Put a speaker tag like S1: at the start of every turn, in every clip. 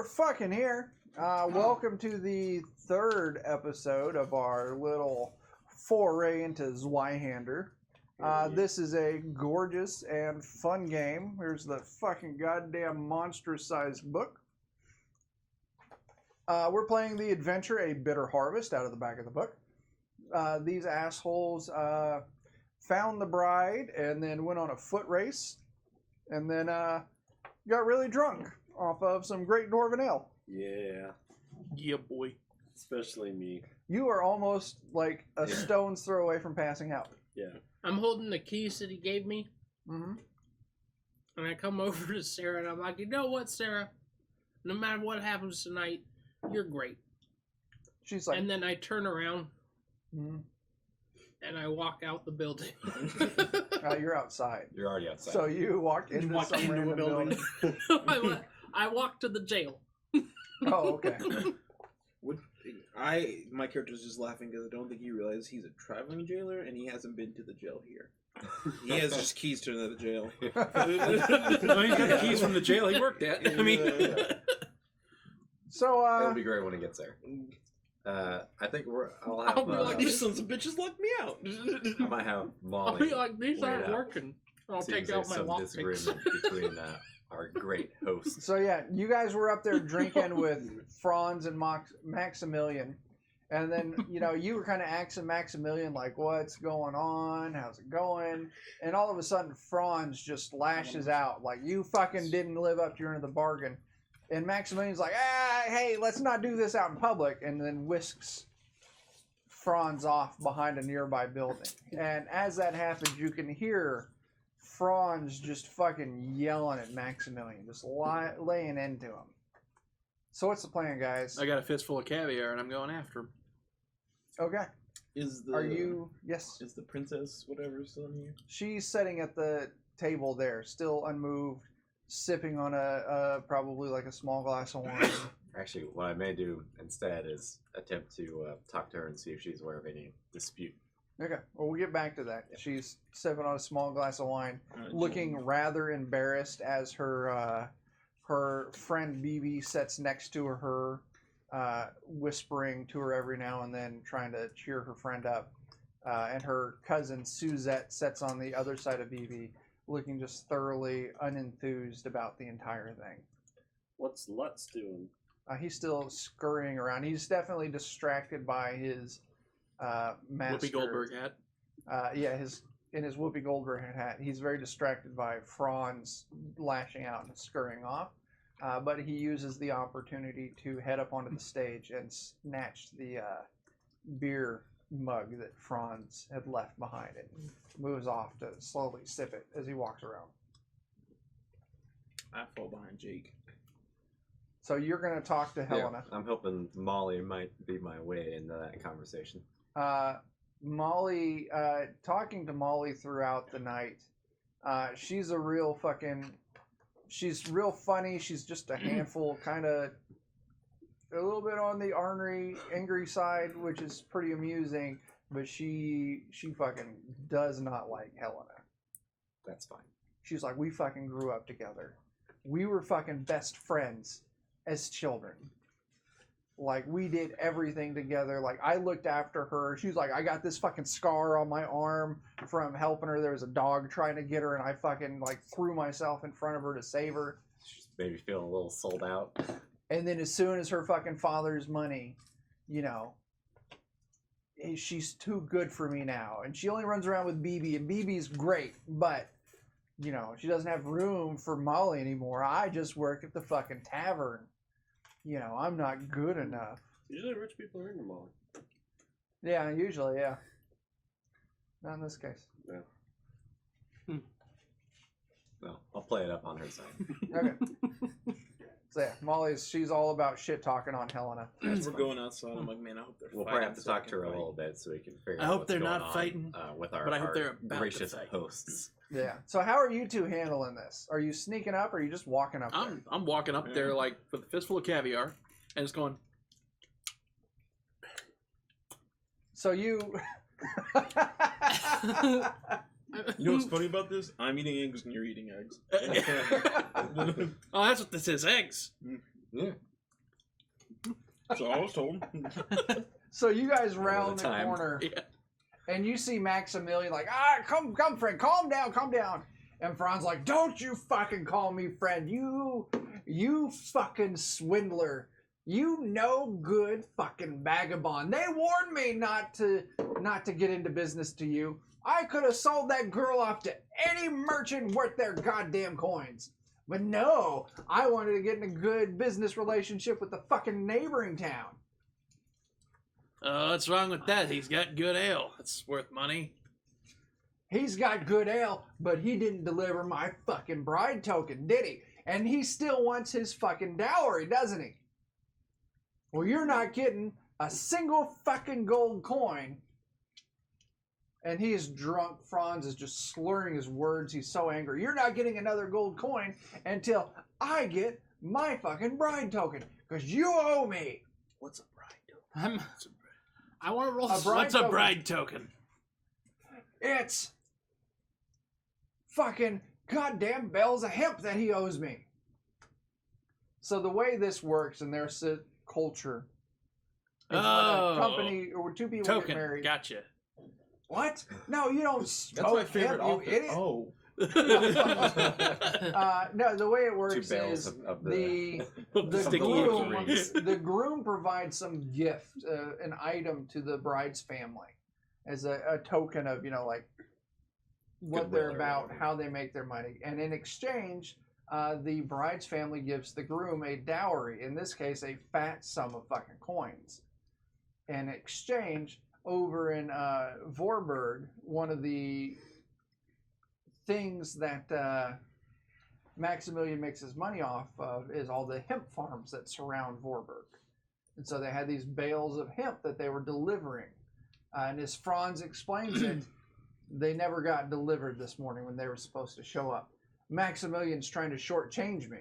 S1: fucking here. Welcome to the third episode of our little foray into Zweihander. This is a gorgeous and fun game. Here's the fucking goddamn monstrous-sized book. We're playing the adventure A Bitter Harvest out of the back of the book. These assholes found the bride and then went on a foot race and then got really drunk off of some Great Dwarven Ale.
S2: Yeah.
S3: Yeah, boy.
S2: Especially me.
S1: You are almost like a stone's throw away from passing out.
S2: Yeah.
S3: I'm holding the keys that he gave me.
S1: Mm-hmm.
S3: And I come over to Sarah and I'm like, you know what, Sarah? No matter what happens tonight, you're great.
S1: She's like...
S3: And then I turn around
S1: mm-hmm.
S3: and I walk out the building.
S1: You're outside.
S2: You're already outside.
S1: So you walked into some random building.
S3: I walked to the jail.
S1: Oh, okay.
S4: My character's just laughing because I don't think he realizes he's a traveling jailer and he hasn't been to the jail here. He has just keys to another jail.
S5: He's got the keys from the jail he worked at. I mean,
S1: so
S2: it'll be great when it gets there. I think I'll
S3: be like,
S4: these sons of bitches locked me out.
S2: I might have Molly.
S3: I'll be like, these aren't working. I'll take out my
S2: some disagreement between our great hosts.
S1: So yeah, you guys were up there drinking with Franz and Maximilian, and then you were kind of asking Maximilian like, "What's going on? How's it going?" And all of a sudden, Franz just lashes out like, "You fucking didn't live up to your end of the bargain." And Maximilian's like, "Hey, let's not do this out in public," and then whisks Franz off behind a nearby building. And as that happens, you can hear Franz just fucking yelling at Maximilian, just laying into him. So what's the plan, guys?
S5: I got a fistful of caviar and I'm going after him.
S1: Okay.
S4: Are
S1: you? Yes.
S4: Is the princess whatever still in here?
S1: She's sitting at the table there, still unmoved, sipping on a probably like a small glass of wine.
S2: Actually, what I may do instead is attempt to talk to her and see if she's aware of any dispute.
S1: Okay, well, we'll get back to that. She's sipping on a small glass of wine, looking rather embarrassed as her friend BB sits next to her, whispering to her every now and then, trying to cheer her friend up. And her cousin Suzette sits on the other side of BB, looking just thoroughly unenthused about the entire thing.
S2: What's Lutz doing?
S1: He's still scurrying around. He's definitely distracted by his... master.
S5: Whoopi Goldberg hat.
S1: In his Whoopi Goldberg hat, he's very distracted by Franz lashing out and scurrying off. But he uses the opportunity to head up onto the stage and snatch the beer mug that Franz had left behind it. And moves off to slowly sip it as he walks around.
S4: I fall behind Jake.
S1: So you're going to talk to Helena.
S2: I'm hoping Molly might be my way into that conversation.
S1: Molly, talking to Molly throughout the night, she's a real she's real funny. She's just a handful, kind of a little bit on the angry side, which is pretty amusing, but she fucking does not like Helena.
S2: That's fine.
S1: She's like, we fucking grew up together. We were fucking best friends as children. Like, we did everything together. Like, I looked after her. She was like, I got this fucking scar on my arm from helping her. There was a dog trying to get her, and I fucking, like, threw myself in front of her to save her.
S2: She's maybe feeling a little sold out.
S1: And then as soon as her fucking father's money, she's too good for me now. And she only runs around with BB, and BB's great, but, she doesn't have room for Molly anymore. I just work at the fucking tavern. I'm not good enough.
S2: Usually rich people are into Molly.
S1: Yeah, usually, yeah. Not in this case.
S2: Yeah. Well, I'll play it up on her side.
S1: Okay. So yeah, she's all about shit talking on Helena.
S4: As we're going outside, I'm like, man, I hope they're
S2: We'll
S4: fighting.
S2: probably have to talk to her a little bit so we can figure out
S5: I hope
S2: what's
S5: they're
S2: going
S5: not
S2: on,
S5: fighting,
S2: with our,
S5: but I hope
S2: our
S5: they're about
S2: gracious
S5: to fight.
S2: hosts.
S1: Yeah. So how are you two handling this? Are you sneaking up or are you just walking up there?
S5: I'm walking up there like with a fistful of caviar and just going.
S1: So you
S4: You know what's funny about this? I'm eating eggs and you're eating eggs.
S5: Oh, that's what this is, eggs.
S2: Yeah.
S4: So I was told.
S1: So you guys
S2: Another
S1: round the
S2: time.
S1: corner,
S3: Yeah.
S1: and you see Maximilian like, come, friend, calm down. And Fran's like, don't you fucking call me friend, you fucking swindler, you no good fucking vagabond. They warned me not to get into business to you. I could have sold that girl off to any merchant worth their goddamn coins. But no, I wanted to get in a good business relationship with the fucking neighboring town.
S5: What's wrong with that? He's got good ale. It's worth money.
S1: He's got good ale, but he didn't deliver my fucking bride token, did he? And he still wants his fucking dowry, doesn't he? Well, you're not getting a single fucking gold coin. And he is drunk. Franz is just slurring his words. He's so angry. You're not getting another gold coin until I get my fucking bride token. Because you owe me.
S4: What's a bride?
S3: I want to roll.
S1: A bride
S5: What's a
S1: token.
S5: bride token?
S1: It's fucking goddamn bales of hemp that he owes me. So the way this works in their culture is when a company or two people get
S5: Token.
S1: married.
S5: Gotcha.
S1: What? No, you don't
S4: That's my
S1: smoke
S4: favorite
S1: hemp, you
S4: office.
S1: idiot.
S4: Oh.
S1: No, the way it
S2: 2
S1: works
S2: bales
S1: is
S2: of the
S1: the
S5: Sticky
S1: groom,
S5: icky.
S1: the groom provides some gift, an item to the bride's family as a token of, like what they're
S2: Goodwill or
S1: about,
S2: whatever.
S1: how they make their money. And in exchange, the bride's family gives the groom a dowry, in this case, a fat sum of fucking coins. In exchange, over in Vorburg, one of the things that Maximilian makes his money off of is all the hemp farms that surround Vorburg. And so they had these bales of hemp that they were delivering. And as Franz explains it, they never got delivered this morning when they were supposed to show up. Maximilian's trying to shortchange me.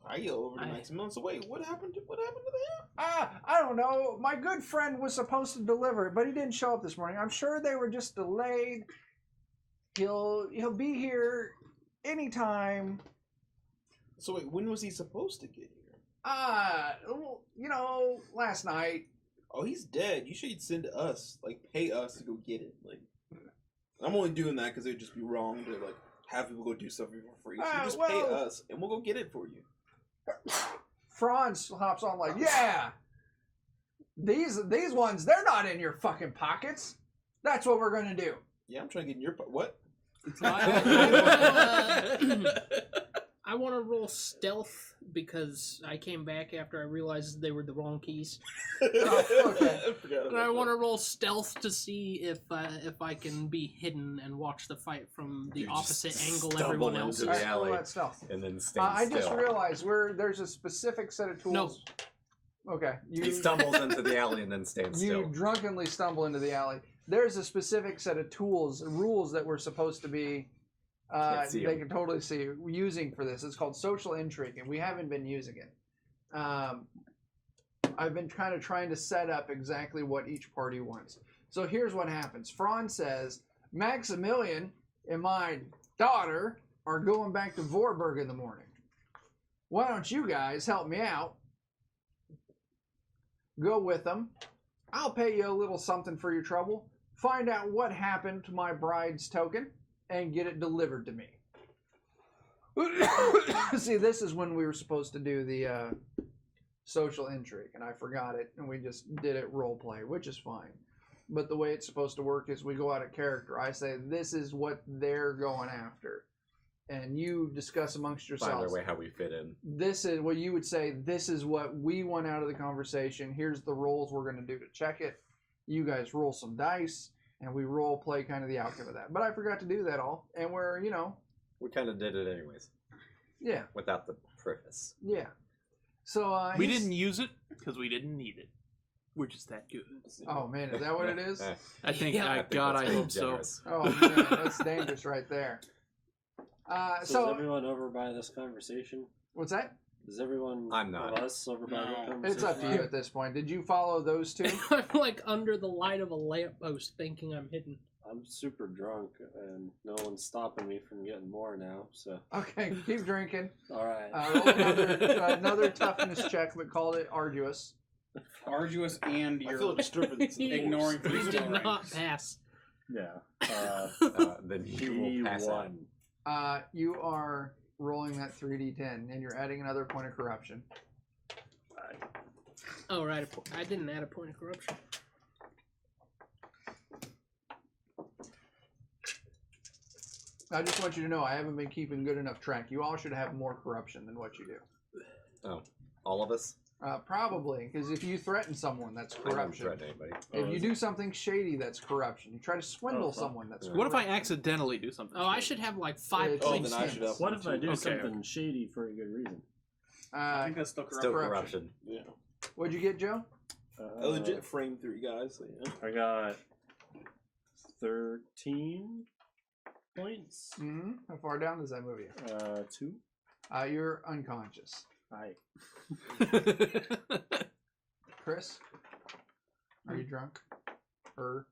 S4: I go over to Maximilian. So wait, what happened to them?
S1: I don't know. My good friend was supposed to deliver it, but he didn't show up this morning. I'm sure they were just delayed. He'll be here anytime.
S4: So wait, when was he supposed to get here?
S1: Last night.
S4: Oh, he's dead. You should send us, pay us to go get it. I'm only doing that because it would just be wrong to have people go do something for free. So you just pay us, and we'll go get it for you.
S1: Franz hops on like, yeah, these ones, they're not in your fucking pockets. That's what we're gonna do.
S4: Yeah, I'm trying to get in your what?
S3: I want to roll stealth because I came back after I realized they were the wrong keys.
S1: Okay.
S4: I forgot
S3: And
S4: about
S3: I want to
S4: that.
S3: roll stealth to see if I can be hidden and watch the fight from the
S2: You just
S3: opposite angle
S2: stumble
S3: everyone
S2: into
S3: else
S2: the
S3: is.
S1: All right, roll
S2: alley.
S1: that stealth.
S2: and then stand
S1: I
S2: still.
S1: just realized there's a specific set of tools.
S3: No.
S1: Okay.
S2: He stumbles into the alley and then stands
S1: You
S2: still.
S1: drunkenly stumble into the alley. There's a specific set of rules that we're supposed to be.
S2: Can't see
S1: they
S2: 'em.
S1: can totally see using for this. It's called social intrigue, and we haven't been using it. I've been kind of trying to set up exactly what each party wants. So here's what happens. Franz says, Maximilian and my daughter are going back to Vorburg in the morning. Why don't you guys help me out? Go with them. I'll pay you a little something for your trouble. Find out what happened to my bride's token and get it delivered to me. See, this is when we were supposed to do the social intrigue, and I forgot it, and we just did it role play, which is fine. But the way it's supposed to work is we go out of character. I say, this is what they're going after. And you discuss amongst
S2: Find
S1: yourselves.
S2: our way how we fit in.
S1: This is what you would say, this is what we want out of the conversation. Here's the rolls we're going to do to check it. You guys roll some dice, and we role play kind of the outcome of that. But I forgot to do that all. And we're,
S2: We kind of did it anyways,
S1: yeah,
S2: without the preface.
S1: yeah. So
S5: We didn't use it because we didn't need it. We're just that good.
S1: Oh, man, is that what it is?
S5: I think,
S3: Yeah.
S2: I think
S5: God,
S2: that's
S5: I
S2: pretty
S5: hope so.
S2: generous.
S1: Oh, man, that's dangerous right there.
S6: So is
S1: So,
S6: everyone over by this conversation?
S1: what's that?
S6: Is everyone
S2: I'm not.
S6: of us over by the conversation?
S1: It's up to you at this point. Did you follow those two?
S3: I'm under the light of a lamppost thinking I'm hidden.
S6: I'm super drunk, and no one's stopping me from getting more now. So
S1: Okay, keep drinking.
S6: all right.
S1: Roll another toughness check, but called it arduous.
S7: Arduous and
S4: I
S7: you're
S4: feel disturbed.
S7: ignoring
S3: He
S7: physical
S3: did not
S7: ranks.
S3: pass.
S6: Yeah.
S2: Then he will pass out.
S6: P1.
S1: You are rolling that 3d10, and you're adding another point of corruption.
S3: Oh, right. I didn't add a point of corruption.
S1: I just want you to know I haven't been keeping good enough track. You all should have more corruption than what you do.
S2: Oh, all of us?
S1: Probably, because if you threaten someone, that's
S2: I don't
S1: corruption.
S2: threaten anybody.
S1: If you do something shady, that's corruption. You try to swindle someone, that's
S5: What if I
S1: corruption.
S5: accidentally do something?
S3: Oh, I should have like 5
S1: It's-
S4: Oh,
S3: points.
S4: then I should have.
S6: What if I do
S5: Okay.
S6: something shady for a good reason?
S7: I think that's still corrupt.
S2: Still
S1: corruption.
S2: corruption.
S4: Yeah.
S1: What'd you get, Joe?
S4: I legit framed 3 guys. So, yeah.
S6: I got 13 points.
S1: Mm-hmm. How far down does that move you?
S6: 2.
S1: You're unconscious. Chris? Are you drunk?
S3: Oh,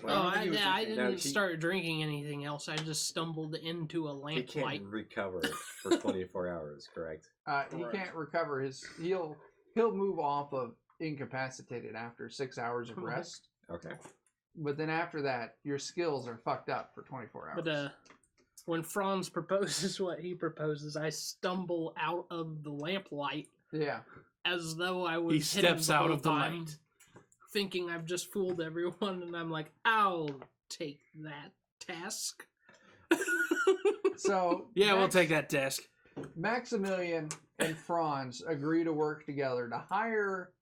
S2: Well,
S3: I didn't
S2: No, he-
S3: start drinking anything else. I just stumbled into a
S2: he
S3: lamp
S2: can't
S3: light.
S2: recover for 24 hours, correct?
S1: He
S7: Correct.
S1: can't recover his. He'll move off of incapacitated after 6 hours of
S3: Okay.
S1: rest.
S2: Okay.
S1: But then after that, your skills are fucked up for 24 hours.
S3: But when Franz proposes what he proposes, I stumble out of the lamplight
S1: yeah.
S3: as though I was.
S5: He
S3: hidden
S5: steps
S3: the
S5: out
S3: whole
S5: of the
S3: time,
S5: light.
S3: thinking I've just fooled everyone, and I'm like, I'll take that task.
S1: So
S5: Yeah, we'll take that desk.
S1: Maximilian and Franz agree to work together to hire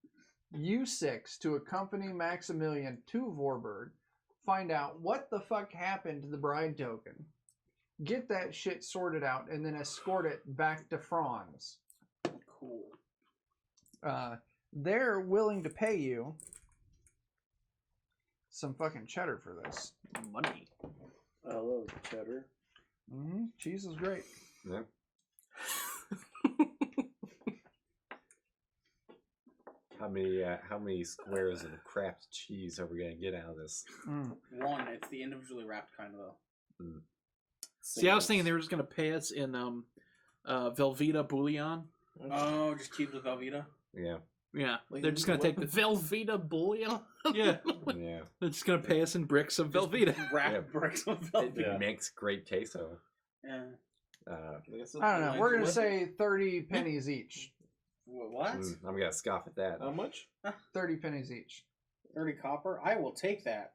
S1: you 6 to accompany Maximilian to Vorburg, find out what the fuck happened to the bride token, get that shit sorted out, and then escort it back to Franz.
S7: Cool.
S1: They're willing to pay you some fucking cheddar for this.
S5: Money.
S6: I love cheddar.
S1: Cheese is great.
S2: Yeah. How many squares of Kraft cheese are we gonna get out of this?
S7: One, it's the individually wrapped kind though.
S5: See, I was thinking they were just gonna pay us in Velveeta bouillon.
S7: Oh, just keep the Velveeta.
S2: Yeah.
S5: Yeah,
S4: Like,
S5: they're just gonna take the
S3: Velveeta bouillon.
S5: yeah.
S2: Yeah.
S5: They're just gonna pay us in bricks of Velveeta.
S7: Wrap
S2: Yeah.
S7: bricks of
S2: It
S7: Velveeta.
S6: Yeah.
S2: makes great queso.
S7: Yeah.
S1: I don't know. We're gonna say 30 pennies each.
S7: What?
S2: I'm gonna scoff at that.
S4: How much?
S1: 30 pennies each.
S7: 30 copper? I will take that.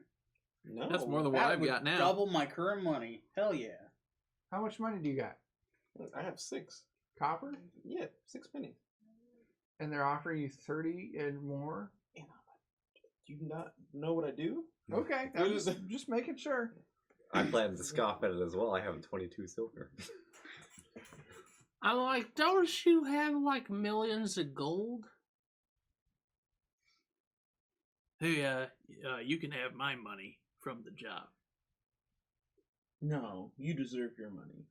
S4: No.
S5: That's more than what
S7: That
S5: I've
S7: would
S5: got now.
S7: double my current money. Hell yeah.
S1: How much money do you got?
S4: I have 6.
S1: Copper?
S4: Yeah, 6 pennies.
S1: And they're offering you 30 and more?
S4: Do you not know what I do?
S1: Okay, I'm just making sure.
S2: I plan to scoff at it as well. I have 22 silver.
S3: I'm like, don't you have like millions of gold?
S5: Hey, you can have my money from the job.
S4: No, you deserve your money.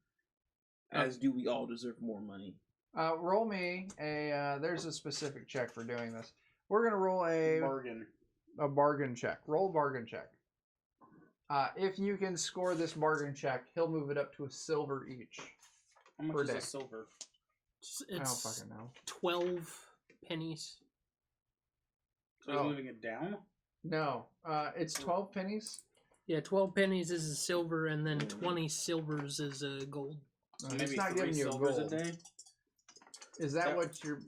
S4: As do we all deserve more money.
S1: Roll me a. There's a specific check for doing this. We're gonna roll a bargain check. Roll a bargain check. If you can score this bargain check, he'll move it up to a silver each.
S7: How much
S1: Per
S7: is
S1: day.
S7: a silver?
S1: I don't
S3: It's
S1: fucking know.
S3: 12 pennies.
S7: So he's
S1: Oh.
S7: moving it down?
S1: No, it's 12 pennies.
S3: Yeah, 12 pennies is a silver, and then 20 silvers is a gold.
S7: Maybe
S1: It's not
S7: 3
S1: giving you
S7: silvers
S1: gold.
S7: a day?
S1: Is that
S7: That-
S1: what you're?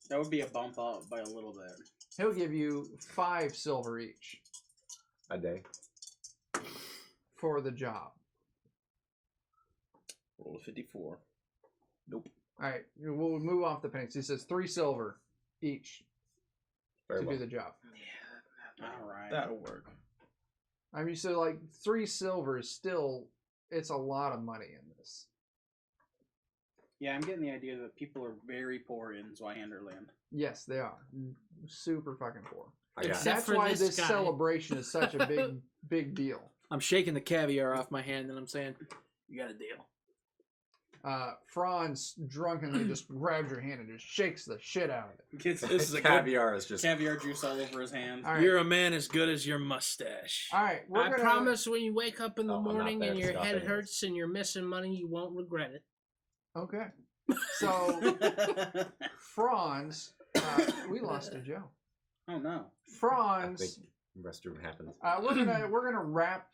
S7: That would be a bump up by a little bit.
S1: He'll give you 5 silver each
S2: A day.
S1: for the job.
S4: Roll a 54. Nope.
S1: All right, we'll move off the pennies. He says 3 silver each
S2: Very
S1: to
S2: well.
S1: do the job.
S7: Alright.
S4: That'll work.
S1: I mean, so like 3 silver is still, it's a lot of money in this.
S7: Yeah, I'm getting the idea that people are very poor in Zweihander land.
S1: Yes, they are super fucking poor.
S2: I got
S3: Except
S1: That's
S3: for
S1: why
S3: this
S1: this
S3: guy.
S1: celebration is such a big deal.
S5: I'm shaking the caviar off my hand and I'm saying, you got a deal.
S1: Franz drunkenly just grabs your hand and just shakes the shit out of it.
S7: Gets
S5: This is a good.
S2: Caviar is just
S7: caviar juice all over his hands.
S1: All right.
S5: You're a man as good as your mustache.
S1: All right, we're
S3: I
S1: gonna
S3: promise when you wake up in the
S2: Oh, I'm not
S3: morning
S2: there
S3: and
S2: to
S3: your
S2: stop
S3: head
S2: it.
S3: hurts and you're missing money, you won't regret it.
S1: Okay. So Franz, we lost a Joe.
S7: Oh no.
S2: I
S1: Franz,
S2: think restroom happens.
S1: we're gonna wrap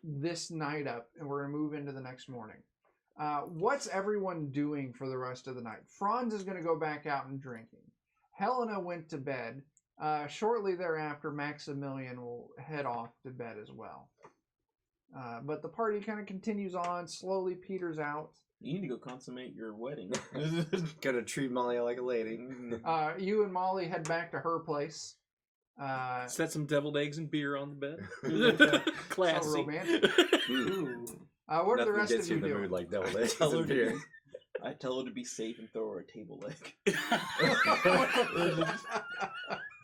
S1: this night up and we're gonna move into the next morning. What's everyone doing for the rest of the night? Franz is gonna go back out and drinking. Helena went to bed. Shortly thereafter, Maximilian will head off to bed as well. But the party kind of continues on, slowly peters out.
S4: You need to go consummate your wedding.
S2: Gonna treat Molly like a lady.
S1: You and Molly head back to her place.
S5: Set some deviled eggs and beer on the bed. Classy.
S1: So romantic. What are the
S2: Nothing
S1: rest
S2: gets
S1: of
S2: you
S1: you
S2: in the
S1: doing?
S2: mood like devil eggs
S4: tell her
S2: and
S4: to
S2: beer.
S4: I tell her to be safe and throw her a table leg.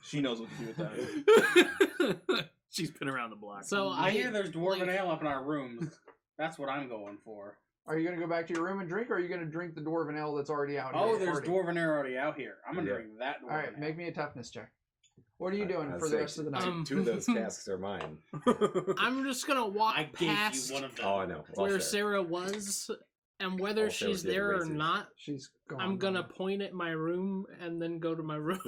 S4: She knows what to do with that.
S5: She's been around the block.
S3: So
S7: I hear there's dwarven ale up in our rooms. That's what I'm going for.
S1: Are you going to go back to your room and drink, or are you going to drink the dwarven ale that's already out here?
S7: Oh,
S1: at the
S7: there's
S1: party?
S7: dwarven ale already out here. I'm gonna
S2: Yeah.
S7: drink that dwarven
S1: All right,
S7: ale.
S1: make me a toughness check. What are you doing
S2: I'd
S1: for the
S2: say
S1: rest of the night?
S2: Two of those casks are mine.
S3: I'm just gonna walk
S7: I gave
S3: past
S7: you one of them.
S2: Oh, I know. I'll
S3: where
S2: share.
S3: Sarah was, and whether
S2: I'll share
S3: she's
S2: with the
S3: there or
S2: racers.
S3: not,
S1: She's gone.
S3: I'm gonna point at my room and then go to my room.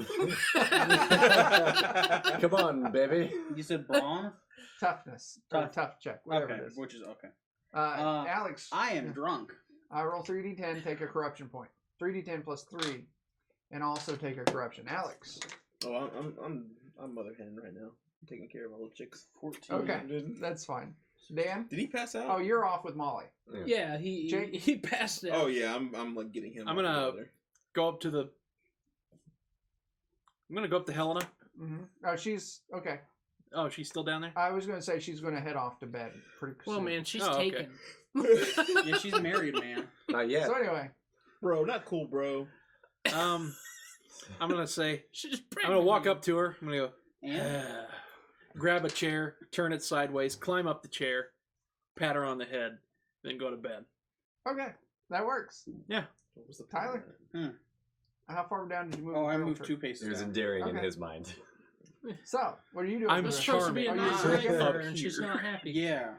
S2: Come on, baby.
S7: You said brawn?
S1: toughness. Or
S7: Tough.
S1: tough check, whatever
S7: Okay,
S1: it is.
S7: which is okay.
S1: Alex.
S7: I am drunk.
S1: Roll 3d10, take a corruption point. 3d10 plus 3, and also take a corruption. Alex.
S4: Oh, I'm mother hen right now. I'm taking care of all the chicks. 14.
S1: Okay, that's fine. Dan.
S4: Did he pass out?
S1: Oh, you're off with Molly.
S3: Yeah, he
S1: Jake?
S3: he passed it.
S4: Oh yeah, I'm like getting him.
S5: I'm
S4: all
S5: gonna-
S4: together.
S5: Go up to the. I'm gonna go up to Helena.
S1: Mm-hmm. Oh, she's okay.
S5: Oh, she's still down there.
S1: I was going to say she's going to head off to bed pretty soon.
S3: Well, man, she's
S5: Oh, okay.
S3: taken.
S7: Yeah, she's married, man.
S2: Not yet.
S1: So anyway,
S4: Bro, not cool, bro.
S5: I'm gonna say.
S3: She's
S5: I'm gonna walk up to her. I'm gonna go.
S7: And
S5: Grab a chair, turn it sideways, climb up the chair, pat her on the head, then go to bed.
S1: okay, that works.
S4: What was the
S1: Tyler? How far down did you move?
S7: oh,
S1: the
S7: I
S1: barrel
S7: moved
S1: for?
S7: 2 paces.
S2: It was
S7: down.
S2: endearing in
S1: Okay.
S2: his mind.
S1: So, what are you doing?
S5: I'm
S1: for
S3: It's
S1: the
S3: supposed to be a
S1: Are you
S3: nice
S1: drinking?
S3: night for
S5: Up
S3: her, and she's
S5: here.
S3: not happy.
S7: Yeah.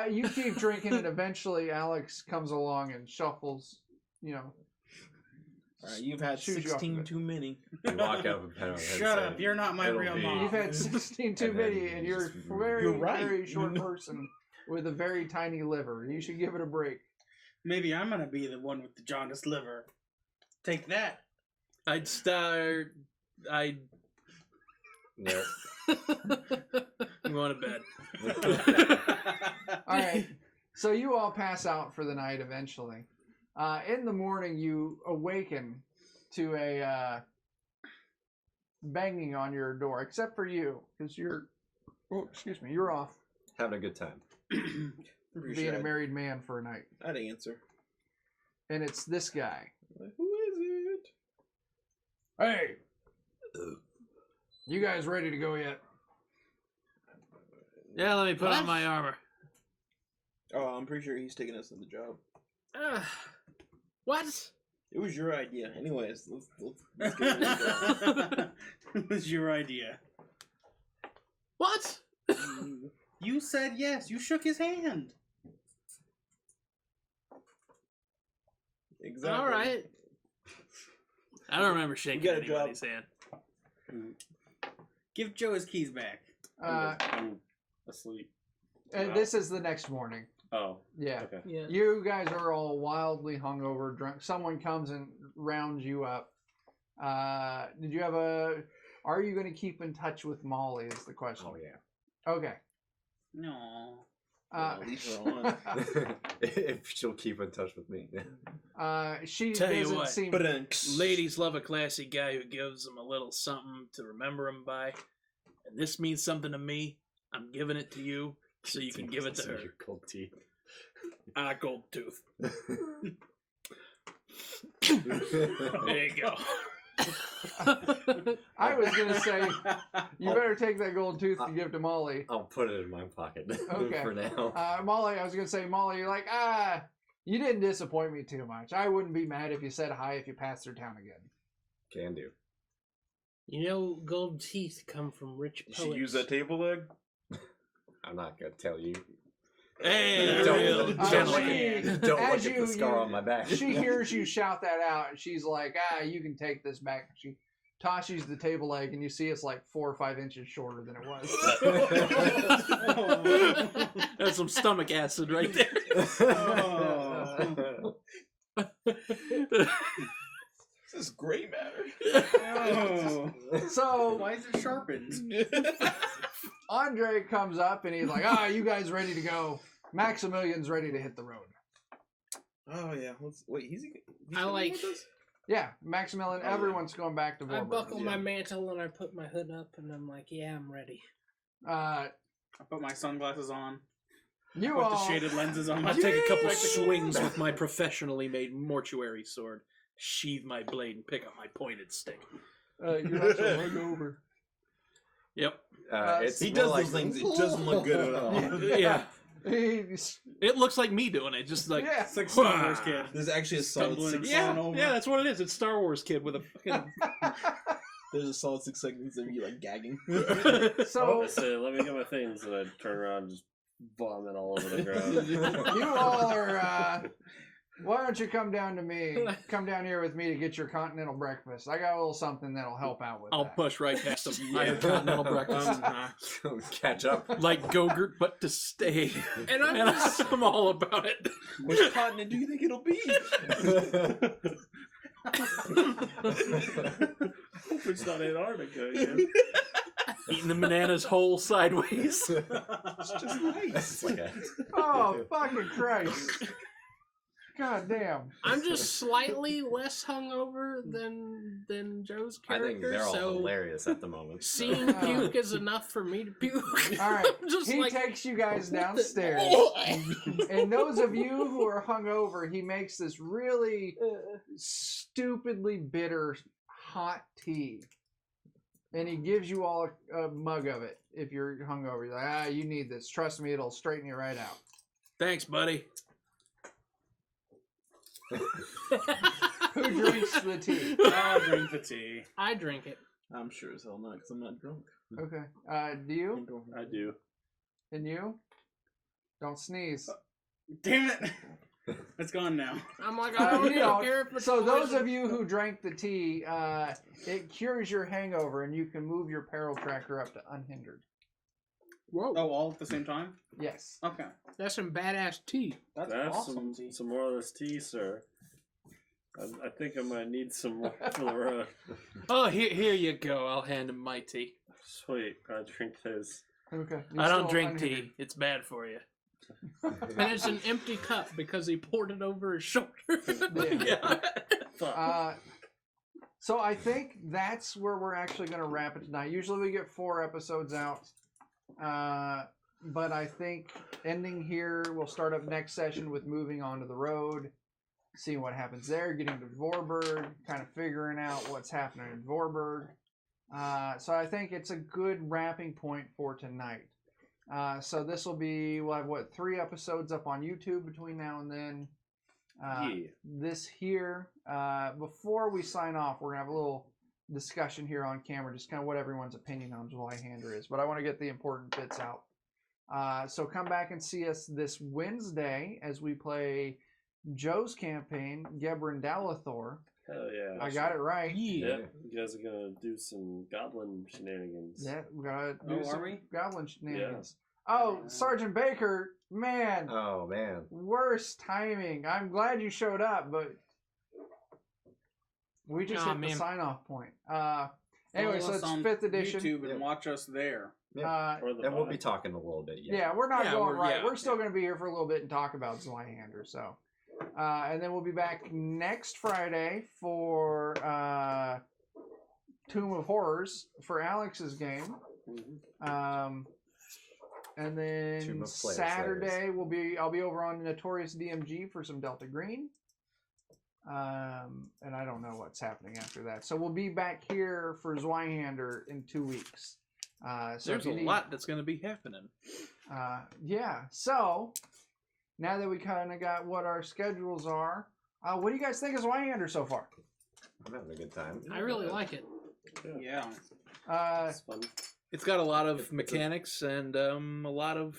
S1: You keep drinking, and eventually Alex comes along and shuffles. You know,
S4: All right, you've had
S1: Shoot you off
S4: 16
S1: of it.
S4: too many.
S2: You walk up and pat on the head
S7: Shut
S2: and
S7: up!
S2: say,
S7: You're not my
S2: "It'll
S7: real
S2: be."
S7: mom.
S1: you've had 16 too
S2: And then
S1: many,
S2: you
S1: and you're
S2: just-
S1: very,
S4: You're right.
S1: very short person with a very tiny liver. You should give it a break.
S7: Maybe I'm gonna be the one with the jaundiced liver. Take that.
S5: I'd start.
S2: No.
S5: I'm going to bed.
S1: All right. So you all pass out for the night eventually. In the morning, you awaken to a banging on your door, except for you, because you're, oh, excuse me, you're off
S2: Having a good time.
S4: Pretty
S1: being
S4: sure
S1: a married man for a night.
S4: I'd answer.
S1: And it's this guy.
S4: Like, who is it?
S1: Hey! You guys ready to go yet?
S5: Yeah, let me put
S3: What?
S5: on my armor.
S4: Oh, I'm pretty sure he's taking us on the job.
S3: What?
S4: It was your idea. Anyways, let's get rid of that.
S7: It was your idea.
S3: What?
S7: You said yes. You shook his hand.
S4: Exactly.
S3: All right.
S5: I don't remember shaking
S4: got a job.
S5: anybody's hand.
S7: Give Joe his keys back.
S6: I'm asleep.
S1: And this is the next morning.
S6: Oh,
S1: Yeah.
S6: okay.
S3: Yeah.
S1: You guys are all wildly hungover, drunk. Someone comes and rounds you up. Did you have a... Are you going to keep in touch with Molly is the question.
S2: Oh, yeah.
S1: Okay.
S7: No.
S4: Leave her on.
S2: If she'll keep in touch with me.
S1: She
S5: Tell you
S1: doesn't
S5: what,
S1: seem...
S4: But
S5: Ladies love a classy guy who gives them a little something to remember him by. And this means something to me. I'm giving it to you so you can give it to her.
S2: Your cold teeth.
S5: Gold tooth. There you go.
S1: I was going to say, you better take that gold tooth to give to Molly.
S2: I'll put it in my pocket
S1: Okay.
S2: for now.
S1: Molly, I was going to say, Molly, you're like, You didn't disappoint me too much. I wouldn't be mad if you said hi if you passed through town again.
S2: Can do.
S3: You know, gold teeth come from rich
S4: You
S3: poets.
S4: should use that table leg.
S2: I'm not gonna tell you.
S5: Hey,
S2: Don't
S5: real
S2: look
S5: gentleman.
S2: at- don't
S1: as
S2: look at the scar on my back.
S1: She hears you shout that out, and she's like, you can take this back. She tosses the table leg, and you see it's like 4 or 5 inches shorter than it was.
S5: That's some stomach acid right there.
S4: This is gray matter.
S7: Oh.
S1: So
S7: Why is it sharpened?
S1: Andre comes up, and he's like, you guys ready to go? Maximilian's ready to hit the road.
S4: Oh yeah. Wait, he's
S3: I
S4: coming
S3: like-
S4: with us?
S1: Yeah, Maximilian,
S4: yeah.
S1: everyone's going back to
S3: I
S1: Vorburg.
S3: buckle my mantle and I put my hood up and I'm like, yeah, I'm ready.
S7: I put my sunglasses on.
S1: You
S7: Put
S1: all...
S7: the shaded lenses on.
S5: I take a couple
S7: Spectacles.
S5: swings with my professionally made mortuary sword, sheathe my blade, and pick up my pointed stick.
S1: you're also hungover.
S5: Yep.
S2: It's
S4: He
S2: more
S4: does
S2: like,
S4: those things. It doesn't look good at all.
S5: Yeah.
S1: He's...
S5: It looks like me doing it, just like
S1: Yeah.
S7: It's like Star Wars kid.
S4: There's actually a solid
S7: Stumbling
S4: 6.
S7: and
S5: yeah,
S7: over.
S5: yeah, that's what it is. It's Star Wars kid with a fucking.
S4: There's a solid 6 seconds of me like gagging.
S1: So
S6: I say, let me get my things, and I turn around and just vomit all over the ground.
S1: you all are... why don't you come down to me? Come down here with me to get your continental breakfast. I got a little something that'll help out with
S5: I'll
S1: that.
S5: push right past him. I have continental breakfast.
S2: catch up.
S5: Like Gogurt, but to stay.
S3: And I'm
S5: And
S3: just,
S5: I'm all about it.
S4: Which continent do you think it'll be?
S6: Hope it's not Antarctica again.
S5: Eating the bananas whole sideways.
S4: It's just nice.
S2: It's like a,
S1: Oh, fucking Christ. God damn.
S3: I'm just slightly less hungover than Joe's
S2: I
S3: character.
S2: think they're all
S3: so
S2: hilarious at the moment. so.
S3: seeing puke is enough for me to puke.
S1: All right.
S3: I'm just
S1: He
S3: like,
S1: takes you guys downstairs. And those of you who are hungover, he makes this really stupidly bitter hot tea. And he gives you all a mug of it if you're hungover. You're like, you need this. Trust me, it'll straighten you right out.
S5: Thanks, buddy.
S1: Who drinks the tea?
S7: I'll drink the tea.
S3: I drink it.
S4: I'm sure as hell not, because I'm not drunk.
S1: Okay. Do you?
S6: I do.
S1: And you? Don't sneeze.
S7: Damn it! It's gone now.
S3: I'm like, I don't
S1: You
S3: even
S1: know,
S3: care if it's
S1: so those
S3: poison.
S1: of you who drank the tea, it cures your hangover, and you can move your peril tracker up to unhindered.
S3: Whoa,
S7: Oh, all at the same time?
S1: Yes.
S7: Okay.
S3: that's some badass tea.
S7: That's
S6: Can I have
S7: awesome.
S6: some more of this tea, sir? I think I might need some more for the road.
S5: Oh, here you go. I'll hand him my tea.
S6: Sweet, I drink his.
S1: Okay.
S5: I
S1: You're
S5: don't
S1: still
S5: drink
S1: unhindered.
S5: tea. It's bad for you.
S3: And it's an empty cup because he poured it over his shoulder.
S1: Yeah. So I think that's where we're actually going to wrap it tonight. Usually we get 4 episodes out. But I think ending here, we'll start up next session with moving on to the road, seeing what happens there, getting to Vorburg, kind of figuring out what's happening in Vorburg. So I think it's a good wrapping point for tonight. So this will be, we'll have, 3 episodes up on YouTube between now and then. This here, before we sign off, we're going to have a little discussion here on camera, just kind of what everyone's opinion on Zweihander is. But I want to get the important bits out. So come back and see us this Wednesday as we play Joe's campaign, Gebrin Dalathor.
S6: Hell yeah.
S1: I got it right.
S6: Yep, you guys are gonna do some goblin shenanigans.
S1: Yeah, we gotta
S7: Oh,
S1: do
S7: are
S1: some
S7: we?
S1: goblin shenanigans. Oh, Sergeant Baker, man,
S2: Oh man.
S1: worst timing. I'm glad you showed up, but we just
S3: Aw,
S1: hit the
S3: man.
S1: sign-off point. Anyway,
S7: Follow
S1: so
S7: us
S1: it's
S7: on
S1: 5th edition.
S7: YouTube and
S2: Yeah.
S7: watch us there.
S6: Or the
S2: And we'll
S6: bot.
S2: be talking a little bit.
S1: Yeah, we're not
S5: Yeah,
S1: going right.
S5: yeah,
S1: We're still going to be here for a little bit and talk about Zweihander. So, and then we'll be back next Friday for Tomb of Horrors for Alex's game. And
S2: Tomb
S1: then
S2: of Slayer
S1: Saturday I'll be over on Notorious DMG for some Delta Green. And I don't know what's happening after that. So we'll be back here for Zweihander in 2 weeks. So
S5: There's
S1: if you
S5: a
S1: need-
S5: lot that's going to be happening.
S1: yeah. So now that we kind of got what our schedules are, what do you guys think of Zweihander so far?
S2: I'm having a good time.
S3: I really like it.
S7: Yeah.
S6: It's fun.
S5: It's got a lot of mechanics and a lot of.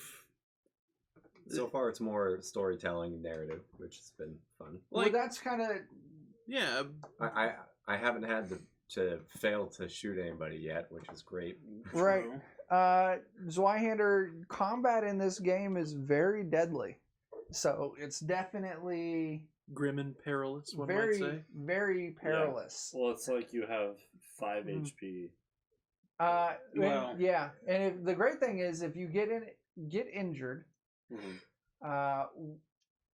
S2: So far, it's more storytelling narrative, which has been fun.
S1: Well, that's kind of
S5: Yeah,
S2: I haven't had to fail to shoot anybody yet, which is great.
S1: right. Zweihander combat in this game is very deadly, so it's definitely
S5: grim and perilous. One might say.
S1: very, very perilous.
S6: Well, it's like you have 5
S1: Mm.
S6: HP.
S7: Well-
S1: Yeah, and the great thing is if you get injured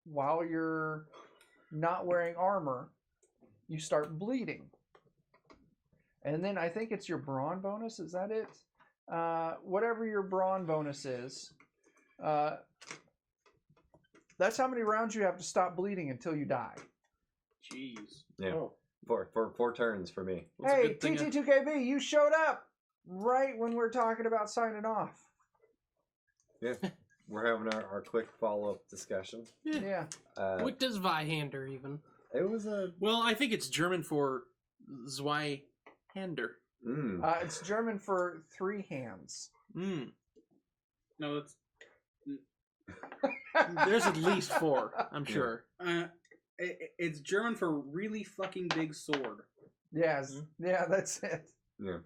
S1: while you're not wearing armor, you start bleeding, and then I think it's your brawn bonus. Is that it? Whatever your brawn bonus is, that's how many rounds you have to stop bleeding until you die.
S7: Jeez.
S2: Yeah,
S6: Oh.
S2: for 4 turns for me.
S5: Well, it's a
S1: Hey,
S5: good thing
S1: TT2KB, you showed up right when we're talking about signing off.
S2: Yeah, we're having our quick follow-up discussion.
S1: Yeah.
S3: What does Zweihander even?
S2: It was a
S5: Well, I think it's German for Zweihander.
S1: It's German for 3 hands.
S5: Mm.
S7: No, it's
S5: There's at least 4, I'm sure.
S7: it's German for really fucking big sword.
S1: Yes. Yeah, that's it.
S2: yeah.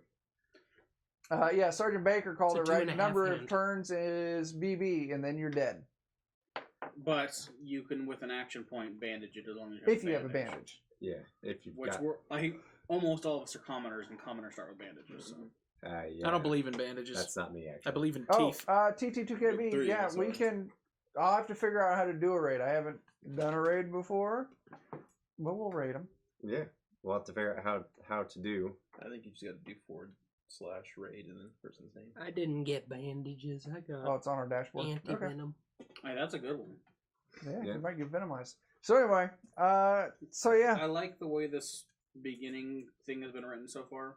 S1: Yeah, Sergeant Baker called
S3: It's
S1: it
S3: a
S1: right.
S3: 2.5
S1: Number of
S3: hand.
S1: turns is BB, and then you're dead.
S7: But you can, with an action point, bandage it as long as
S1: If you have a bandage.
S2: Yeah, if you've
S7: Which
S2: got,
S7: I think almost all of us are commoners, and commoners start with bandages. So.
S2: yeah,
S5: I don't believe in bandages.
S2: that's not me actually.
S5: I believe in
S1: Oh,
S5: teeth.
S1: TT2KB.
S4: Three,
S1: Yeah,
S4: sorry.
S1: we can. I'll have to figure out how to do a raid. I haven't done a raid before, but we'll raid them.
S2: Yeah, we'll have to figure out how to do.
S4: I think you just got to do /raid and then the person's name.
S3: I didn't get bandages. I got
S1: Oh, it's on our dashboard. Okay.
S3: anti-venom.
S7: Hey, that's a good one.
S1: Yeah,
S2: Yeah.
S1: you might get venomized. So anyway, so yeah,
S7: I like the way this beginning thing has been written so far.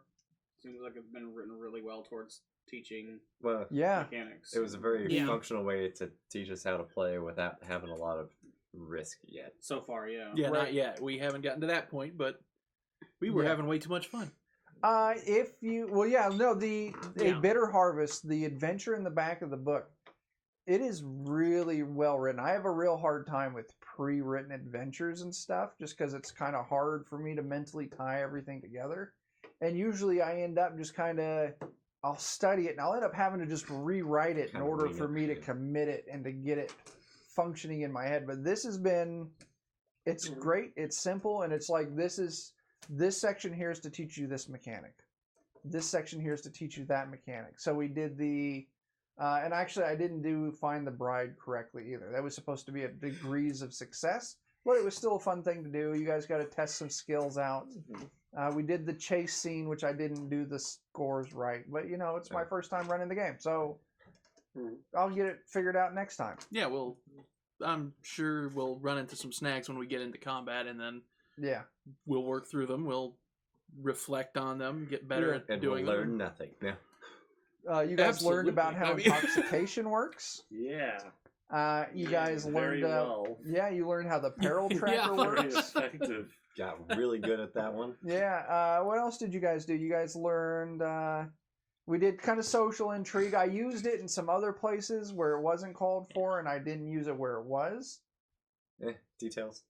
S7: Seems like it's been written really well towards teaching
S2: Well,
S1: yeah.
S7: mechanics.
S2: it was a very
S3: Yeah.
S2: functional way to teach us how to play without having a lot of risk yet.
S7: So far, yeah.
S5: Yeah,
S1: Right.
S5: not yet. We haven't gotten to that point, but we were
S1: Yeah.
S5: having way too much fun.
S1: If you a
S3: Yeah.
S1: bitter harvest, the adventure in the back of the book, it is really well written. I have a real hard time with pre-written adventures and stuff, just because it's kind of hard for me to mentally tie everything together. And usually, I end up just I'll study it, and I'll end up having to just rewrite it in
S2: Kinda
S1: order
S2: wing
S1: for
S2: it,
S1: me to
S2: yeah.
S1: commit it and to get it functioning in my head. But this has been, it's great. It's simple, and it's like this section here is to teach you this mechanic. This section here is to teach you that mechanic. So we did and actually I didn't do Find the Bride correctly either. That was supposed to be a degrees of success, but it was still a fun thing to do. You guys got to test some skills out. We did the chase scene, which I didn't do the scores right, but it's my first time running the game, so I'll get it figured out next time.
S5: Yeah, I'm sure we'll run into some snags when we get into combat, and then
S1: Yeah.
S5: we'll work through them. We'll reflect on them, get better
S1: Yeah.
S5: at
S2: And
S5: doing
S2: we'll learn
S5: them.
S2: nothing. Yeah.
S1: You guys learned
S5: Absolutely.
S1: about how
S5: I mean-
S1: intoxication works.
S6: Yeah.
S1: You guys
S6: Very
S1: learned.
S6: well.
S1: Yeah, you learned how the peril
S5: Yeah.
S1: tracker
S6: Very
S1: works.
S6: effective.
S2: Got really good at that one.
S1: Yeah. What else did you guys do? You guys learned. We did kind of social intrigue. I used it in some other places where it wasn't called for, and I didn't use it where it was.
S2: Details.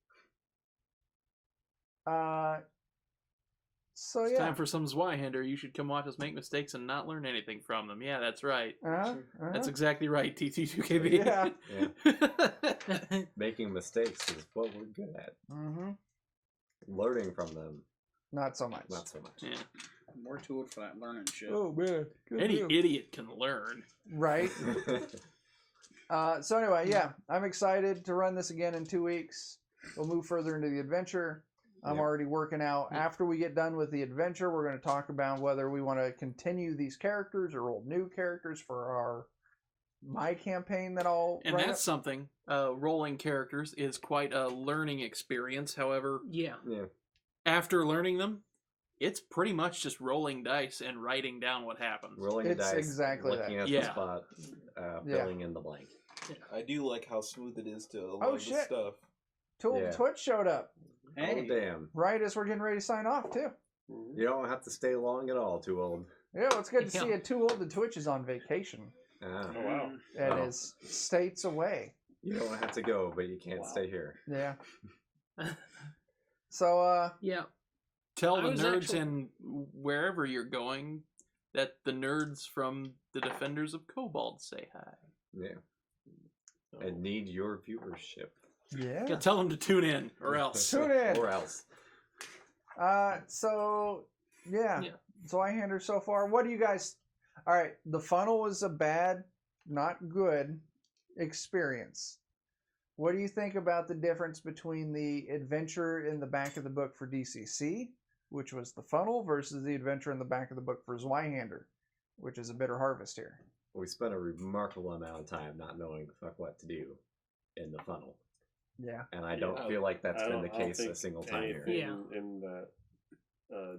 S1: So
S5: It's
S1: yeah.
S5: time for some Zweihander. You should come watch us make mistakes and not learn anything from them. Yeah, that's right. That's exactly right, TT2KB.
S1: Yeah.
S2: Yeah. Making mistakes is what we're good at.
S1: Mm-hmm.
S2: Learning from them,
S1: Not so much.
S2: not so much.
S5: Yeah.
S7: More to it for that learning shit.
S1: Oh man. Good
S5: Any
S1: deal.
S5: idiot can learn.
S1: Right. So anyway, yeah, I'm excited to run this again in 2 weeks. We'll move further into the adventure. I'm
S2: Yep.
S1: already working out.
S5: Yep.
S1: After we get done with the adventure, we're going to talk about whether we want to continue these characters or roll new characters for my campaign that I'll
S5: And
S1: write
S5: that's something. Rolling characters is quite a learning experience. However,
S3: Yeah.
S2: Yeah.
S5: after learning them, it's pretty much just rolling dice and writing down what happens.
S2: Rolling the
S1: It's
S2: dice,
S1: exactly
S2: looking
S1: that.
S2: at
S5: Yeah.
S2: the spot,
S1: Yeah.
S2: filling in the blank.
S4: I do like how smooth it is to a lot
S1: Oh,
S4: of the
S1: shit.
S4: stuff.
S1: Tool
S2: Yeah.
S1: Twitch showed up
S4: Hey.
S2: Oh damn!
S1: right as we're getting ready to sign off too.
S6: Mhm.
S2: You don't have to stay long at all. Too old.
S1: Yeah, well, it's good to
S3: Yeah.
S1: see it. Too old. The Twitch is on vacation
S2: Ah,
S6: Oh wow.
S1: and
S2: Oh.
S1: is states away.
S2: you don't have to go, but you can't
S6: Wow.
S2: stay here.
S1: Yeah. So
S3: Yeah.
S5: Tell
S3: I
S5: the
S3: was
S5: nerds
S3: actually-
S5: and wherever you're going that the nerds from the Defenders of Cobalt say hi.
S2: Yeah. And need your viewership.
S1: yeah.
S5: Yeah, tell them to tune in, or else.
S1: Tune in.
S2: Or else.
S1: So yeah.
S3: Yeah.
S1: Zweihander so far. What do you guys? All right. The funnel was a bad, not good experience. What do you think about the difference between the adventure in the back of the book for DCC, which was the funnel, versus the adventure in the back of the book for Zweihander, which is a bitter harvest here?
S2: We spent a remarkable amount of time not knowing the fuck what to do in the funnel.
S1: Yeah.
S2: And I don't
S6: Yeah.
S2: feel like that's
S6: I
S2: been the
S6: don't
S2: case a
S6: think
S2: single time here.
S6: anything in that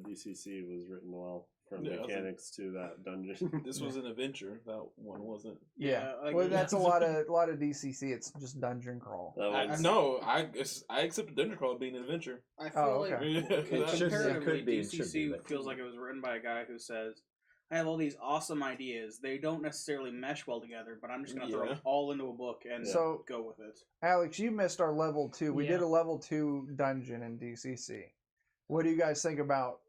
S6: DCC was written well, from
S4: Yeah, I was like-
S6: mechanics to that dungeon.
S4: This was an adventure. That one wasn't.
S1: Yeah.
S7: like,
S1: Well, that's a lot of DCC. It's just dungeon crawl.
S6: That was,
S4: No, I accept Dungeon Crawl being an adventure.
S7: I feel
S1: Oh,
S7: like
S1: okay.
S4: It
S2: should-
S7: comparatively,
S2: could be, it should
S7: DCC
S2: be, but-
S7: feels like it was written by a guy who says, "I have all these awesome ideas. They don't necessarily mesh well together, but I'm just going to throw
S4: Yeah.
S7: them all into a book and
S1: So-
S7: go with it."
S1: Alex, you missed our level 2. We
S3: Yeah.
S1: did a level 2 dungeon in DCC. What do you guys think about?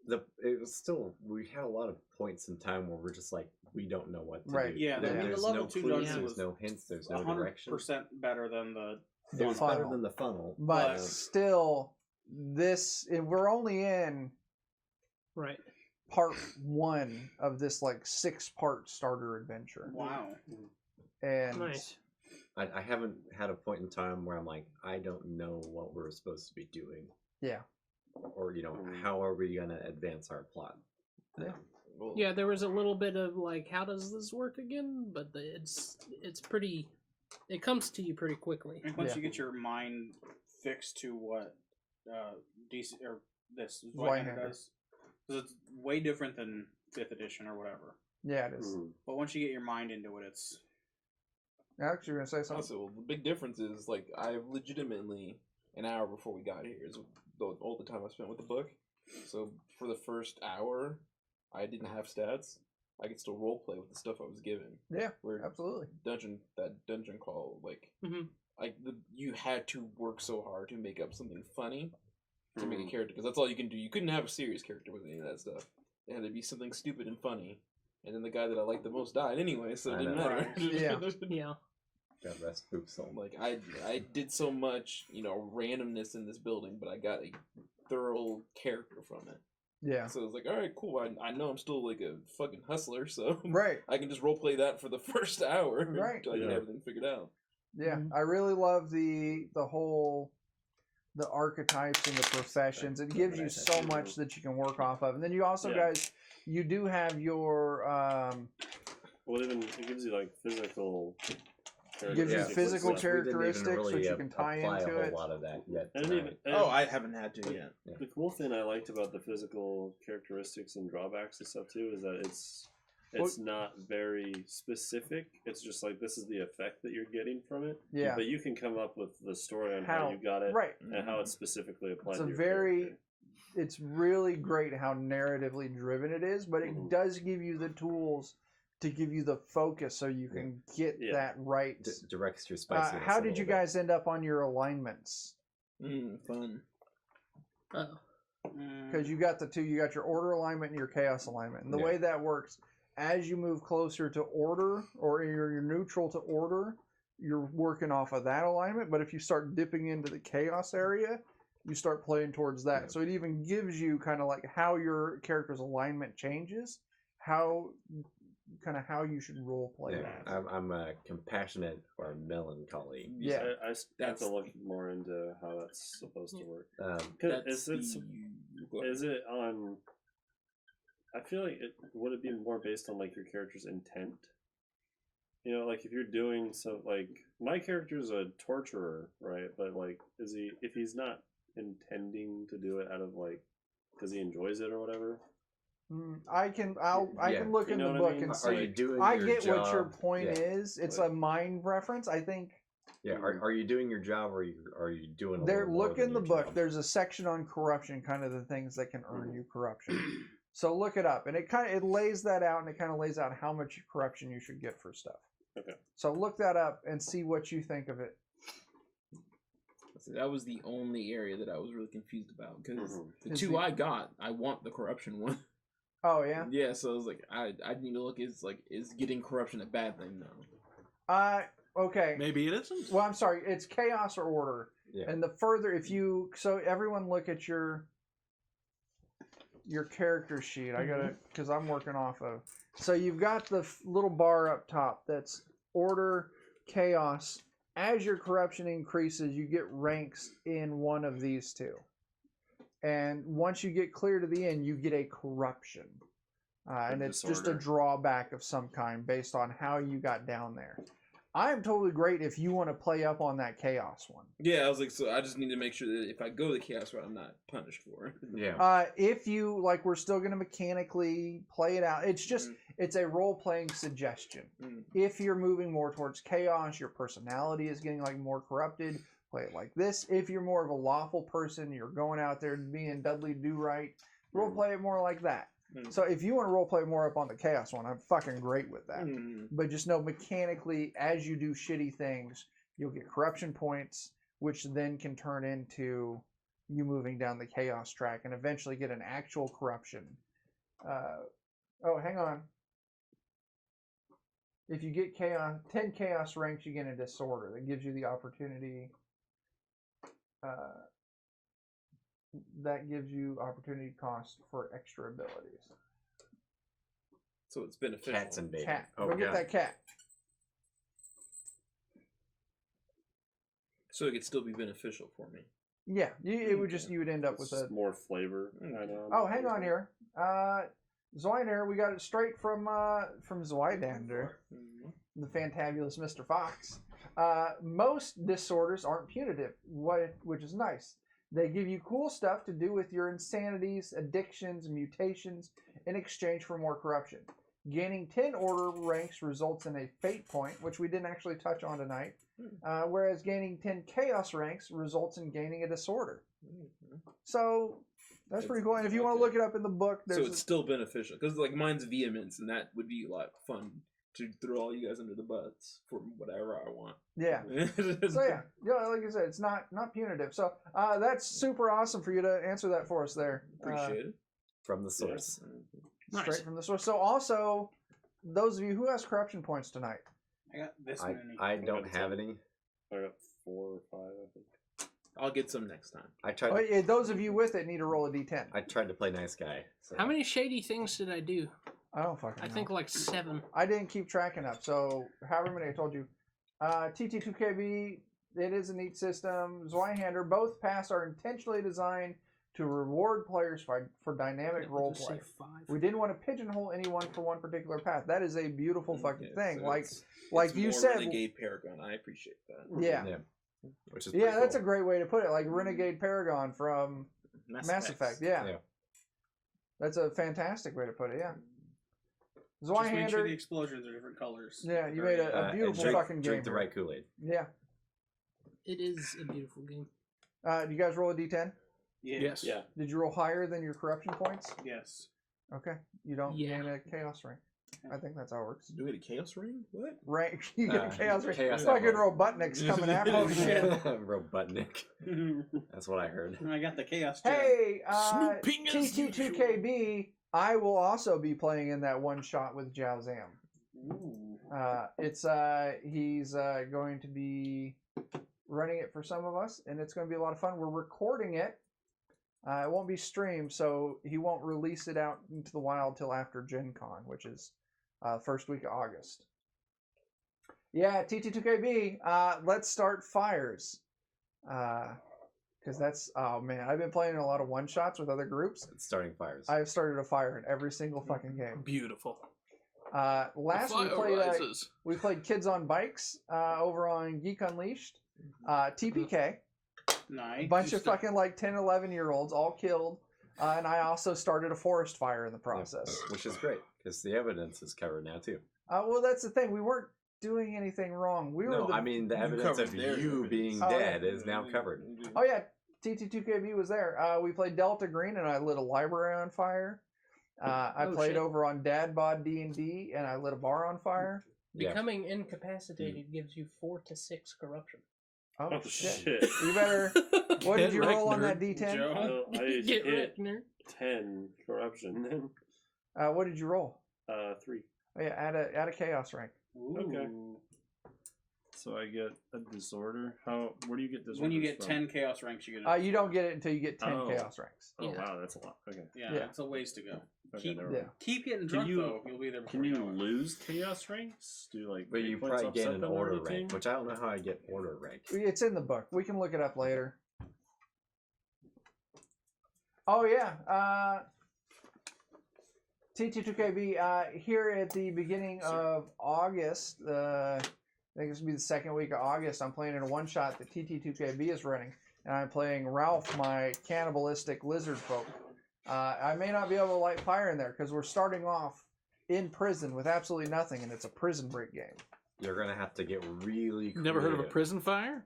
S2: It was still, we had a lot of points in time where we're just like, we don't know what to
S1: Right.
S2: do.
S7: Yeah,
S1: I mean, the
S2: There's
S7: level
S2: no
S7: 2
S2: clues,
S7: dungeon
S2: there's
S7: was
S2: no hints, there's no
S7: 100%
S2: direction.
S7: better than the.
S2: It was
S1: funnel.
S2: better than the funnel.
S1: But
S2: uh,
S1: still, we're only in
S3: Right.
S1: part 1 of this like 6-part starter adventure,
S7: Wow.
S1: and
S3: Nice.
S2: I haven't had a point in time where I'm like, I don't know what we're supposed to be doing.
S1: Yeah.
S2: Or,
S6: Mm.
S2: how are we going to advance our plot?
S1: Yeah.
S4: Well,
S3: Yeah, there was a little bit of like, how does this work again? But it's pretty. It comes to you pretty quickly.
S7: And once
S1: Yeah.
S7: you get your mind fixed to what DC or this
S1: Zweihander.
S7: Zweihander does, because it's way different than 5th edition or whatever.
S1: yeah, it is.
S6: Mhm.
S7: But once you get your mind into it, it's
S1: Alex, you're gonna say something?
S4: Also, the big difference is like I legitimately an hour before we got here is all the time I spent with the book. So for the first hour, I didn't have stats. I could still role play with the stuff I was given.
S1: Yeah,
S4: Where
S1: absolutely.
S4: that dungeon call, like,
S3: Mhm.
S4: you had to work so hard to make up something funny to make a
S6: Mhm.
S4: character, because that's all you can do. You couldn't have a serious character with any of that stuff. It had to be something stupid and funny. And then the guy that I liked the most died anyway, so it
S2: I
S4: didn't
S2: know.
S4: matter.
S1: Yeah.
S3: Yeah.
S2: God rest Spook's soul.
S4: Like I did so much, randomness in this building, but I got a thorough character from it.
S1: Yeah.
S4: So it was like, all right, cool. I know I'm still like a fucking hustler, so
S1: Right.
S4: I can just roleplay that for the first hour
S1: Right.
S4: until I get
S6: Yeah.
S4: everything figured out.
S1: Yeah.
S3: Mhm.
S1: I really love the whole the archetypes and the professions. It gives you so much that you can work off of. And then you also
S6: Yeah.
S1: guys, you do have your
S6: Well, even it gives you like physical.
S1: Gives you
S6: characteristics,
S1: physical
S6: like-
S1: characteristics, which you can tie
S2: apply
S1: into
S2: a whole
S1: it.
S2: lot of that yet.
S6: And
S2: tonight.
S6: even,
S4: Oh, I haven't had to yet.
S6: The cool thing I liked about the physical characteristics and drawbacks and stuff too is that it's not very specific. It's just like this is the effect that you're getting from it.
S1: Yeah.
S6: But you can come up with the story on how
S1: How-
S6: you got it
S1: Right.
S6: and how it's specifically applied
S1: It's
S6: to
S1: a
S6: your
S1: very
S6: character.
S1: it's really great how narratively driven it is, but it
S6: Mhm.
S1: does give you the tools to give you the focus so you can get
S6: Yeah.
S1: that right.
S2: Directs your spiciness.
S1: How
S2: a
S1: did you
S2: little bit.
S1: guys end up on your alignments?
S4: Fun.
S3: Oh.
S1: Because you got the two, you got your order alignment and your chaos alignment. And the
S2: Yeah.
S1: way that works, as you move closer to order or you're neutral to order, you're working off of that alignment. But if you start dipping into the chaos area, you start playing towards that.
S2: Yeah.
S1: So it even gives you kind of like how your character's alignment changes, how you should role play
S2: Yeah,
S1: that.
S2: I'm a compassionate or melancholy.
S1: Yeah.
S6: I have
S4: That's-
S6: to look more into how that's supposed to work. 'Cause
S4: That's
S6: is it on? I feel like would it be more based on like your character's intent? Like if you're doing so, like my character's a torturer, right? But like, if he's not intending to do it out of like because he enjoys it or whatever,
S1: I can
S2: Yeah.
S1: look
S6: You
S1: in
S6: know
S1: the
S6: what I
S1: book
S6: mean?
S1: and
S2: Are you
S1: see.
S2: doing
S1: I
S2: your
S1: get
S2: job?
S1: what your point
S2: Yeah.
S1: is. It's a mind reference. I think
S2: Yeah. Are you doing your job, or are you doing?
S1: there.
S2: little more
S1: Look
S2: than
S1: in the
S2: your
S1: book.
S2: job?
S1: There's a section on corruption, kind of the things that can earn you corruption. So look it up, and it lays that out, and it kind of lays out how much corruption you should get for stuff.
S6: Okay.
S1: So look that up and see what you think of it.
S4: So that was the only area that I was really confused about because the
S1: Is
S4: two
S1: the-
S4: I got, I want the corruption one.
S1: Oh yeah.
S4: Yeah, so I was like, I need to look. Is getting corruption a bad thing now?
S1: Okay.
S5: Maybe it isn't.
S1: Well, I'm sorry. It's chaos or order.
S2: Yeah.
S1: And the further, if you, so everyone look at your character sheet. I gotta, because I'm working off of. So you've got the little bar up top that's order, chaos. As your corruption increases, you get ranks in one of these two. And once you get clear to the end, you get a corruption. And it's just a
S6: disorder.
S1: drawback of some kind based on how you got down there. I am totally great if you want to play up on that chaos one.
S4: Yeah, I was like, so I just need to make sure that if I go the chaos route, I'm not punished for it.
S2: Yeah.
S1: If you like, we're still going to mechanically play it out. It's just it's a role playing suggestion. If you're moving more towards chaos, your personality is getting like more corrupted. Play it like this. If you're more of a lawful person, you're going out there being Dudley Do Right. Role play it more like that. So if you want to role play more up on the chaos one, I'm fucking great with that. But just know mechanically, as you do shitty things, you'll get corruption points, which then can turn into you moving down the chaos track and eventually get an actual corruption. Oh, hang on. If you get 10 chaos ranks, you get a disorder. That gives you the opportunity. That gives you opportunity cost for extra abilities.
S4: So it's beneficial.
S2: Cats and baby.
S1: Cat.
S2: Oh,
S1: Go get
S2: God.
S1: that cat.
S4: So it could still be beneficial for me.
S1: Yeah, it would just you would end up with
S6: It's
S1: a.
S6: more flavor. I know.
S1: Oh, hang on here. Zweihander, we got it straight from Zweihander, the fantabulous Mr. Fox. Most disorders aren't punitive, which is nice. They give you cool stuff to do with your insanities, addictions, mutations in exchange for more corruption. Gaining 10 order ranks results in a fate point, which we didn't actually touch on tonight. Whereas gaining 10 chaos ranks results in gaining a disorder. So that's pretty cool. And if you want to look it up in the book,
S4: So it's still beneficial because like mine's vehemence, and that would be a lot of fun to throw all you guys under the bus for whatever I want.
S1: Yeah. So yeah, like I said, it's not punitive. So that's super awesome for you to answer that for us there.
S4: Appreciate it.
S2: From the source.
S1: Straight
S5: Nice.
S1: from the source. So also, those of you who has corruption points tonight.
S7: I got this
S2: I,
S7: many.
S2: I don't have any.
S6: I got 4 or 5, I think.
S4: I'll get some next time.
S2: I tried.
S1: Oh, yeah, those of you with it need to roll a d10.
S2: I tried to play nice guy. So.
S3: How many shady things did I do?
S1: I don't fucking know.
S3: I think like 7.
S1: I didn't keep tracking up, so however many I told you. TT2KB, it is a neat system. Zweihander, both paths are intentionally designed to reward players for dynamic role
S3: Just
S1: play.
S3: say 5.
S1: We didn't want to pigeonhole anyone for one particular path. That is a beautiful fucking
S4: Yeah,
S1: thing.
S4: so
S1: Like
S4: it's
S1: you
S4: more
S1: said,
S4: Renegade Paragon. I appreciate that.
S1: yeah.
S2: Which is
S1: Yeah,
S2: pretty
S1: that's a
S2: cool.
S1: great way to put it. Like Renegade Paragon from Mass Effect. Yeah.
S2: Yeah.
S1: That's a fantastic way to put it, yeah.
S7: Just make sure the
S1: Zweihander,
S7: explosions are different colors.
S1: yeah, you made a
S2: and
S1: beautiful
S2: drink,
S1: fucking game.
S2: Drink the
S1: here.
S2: right Kool-Aid.
S1: Yeah.
S3: It is a beautiful game.
S1: Do you guys roll a d10?
S7: Yeah.
S5: Yes.
S6: Yeah.
S1: Did you roll higher than your corruption points?
S7: Yes.
S1: Okay. You don't
S3: Yeah.
S1: gain a chaos rank. I think that's how it works.
S4: Do we get a chaos ring? What?
S1: Rank, you get a chaos rank.
S2: chaos
S1: Fucking
S2: level.
S1: Robotnik's coming after
S7: Oh,
S1: you.
S7: shit.
S2: Robotnik. That's what I heard.
S7: I got the chaos gem.
S1: Hey,
S5: Snooping as
S1: TT2KB, I will also be playing in that one shot with Zhao Zam.
S7: Ooh.
S1: He's going to be running it for some of us, and it's going to be a lot of fun. We're recording it. It won't be streamed, so he won't release it out into the wild till after Gen Con, which is first week of August. Yeah, TT2KB, let's start fires. Because that's, oh man, I've been playing a lot of one-shots with other groups.
S2: It's starting fires.
S1: I've started a fire in every single fucking game.
S5: Beautiful.
S1: Last
S5: The fire rises.
S1: we played Kids on Bikes over on Geek Unleashed. TPK.
S7: Nice.
S1: A bunch of fucking like 10, 11-year-olds all killed. And I also started a forest fire in the process.
S2: Which is great because the evidence is covered now too.
S1: Well, that's the thing. We weren't doing anything wrong. We were.
S2: No, I mean the evidence of
S4: covered their
S2: you
S4: evidence.
S2: being
S1: Oh,
S2: dead is now covered.
S1: Oh yeah, TT2KB was there. We played Delta Green, and I lit a library on fire. I played
S3: shit.
S1: over on Dad Bod D&D, and I lit a bar on fire.
S2: Yeah.
S3: Becoming incapacitated gives you 4 to 6 corruption.
S1: Oh,
S6: Oh
S1: shit.
S6: shit!
S1: You better. What did you
S5: Get
S1: roll on
S5: wrecked,
S1: that D10?
S7: Joe.
S6: Well, I
S3: Get
S6: hit
S3: wrecked, nerd.
S6: 10 corruption then.
S1: What did you roll?
S6: 3.
S1: Oh, yeah, add a chaos rank.
S6: Okay. So I get a disorder. Where do you get disorder?
S7: When you get
S6: from?
S7: 10 chaos ranks, you get it.
S1: You don't get it until you get 10
S6: Oh.
S1: chaos ranks.
S6: Oh
S3: Yeah.
S6: wow, that's a lot. Okay.
S7: Yeah,
S1: Yeah.
S7: it's a ways to go.
S6: Okay,
S7: Keep-
S6: never
S1: Yeah.
S6: mind.
S7: Keep getting drunk,
S6: you-
S7: though. You'll be there before
S6: Can you
S7: know it.
S6: lose chaos ranks? Do like
S2: But
S6: hit
S2: you
S6: points
S2: probably
S6: offset
S2: gain an
S6: them or
S2: order
S6: anything?
S2: rank, which I don't know how I get order rank.
S1: It's in the book. We can look it up later. Oh, yeah. TT2KB, here at the beginning of August, I think this will be the second week of August, I'm playing in a one-shot that TT2KB is running, and I'm playing Ralph, my cannibalistic lizard folk. I may not be able to light fire in there, because we're starting off in prison with absolutely nothing, and it's a prison break game.
S2: You're gonna have to get really creative.
S5: Never heard of a prison fire?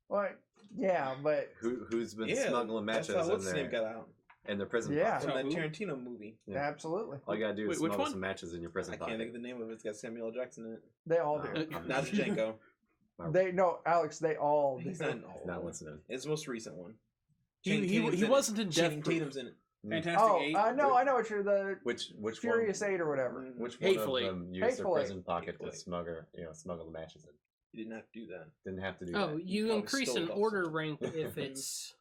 S1: Well, yeah, but
S2: Who's been
S4: Yeah,
S2: smuggling
S4: that's
S2: matches
S4: how what's
S2: in
S4: his name
S2: there
S4: got out
S2: in their prison
S1: Yeah.
S2: pocket?
S4: from that
S7: Who?
S4: Tarantino movie.
S2: Yeah.
S1: absolutely.
S2: All you gotta do is
S5: Wait, which
S2: smuggle
S5: one?
S2: some matches in your prison
S4: I can't
S2: pocket.
S4: think of the name of it. It's got Samuel L. Jackson in it.
S1: They all do.
S4: Not Janko.
S1: Alex, they all do.
S4: He's not in all.
S2: He's not listening.
S4: It's the most recent one.
S5: He
S4: Channing Tatum's in it.
S5: wasn't in Death
S4: Channing
S5: Proof.
S4: Tatum's in it.
S7: Fantastic
S1: Oh,
S7: Eight.
S1: no, I know what you're the
S2: Which
S1: Furious
S2: one?
S1: 8 or whatever.
S2: Which
S5: Hatefully.
S2: one of them used
S1: Hatefully.
S2: their prison pocket to
S4: Hatefully.
S2: smuggle the matches in?
S4: You didn't have to do that.
S2: Didn't have to do
S3: Oh,
S2: that.
S3: you
S4: probably
S3: increase
S4: stole
S3: an
S4: it off
S3: order
S4: something.
S3: rank if it's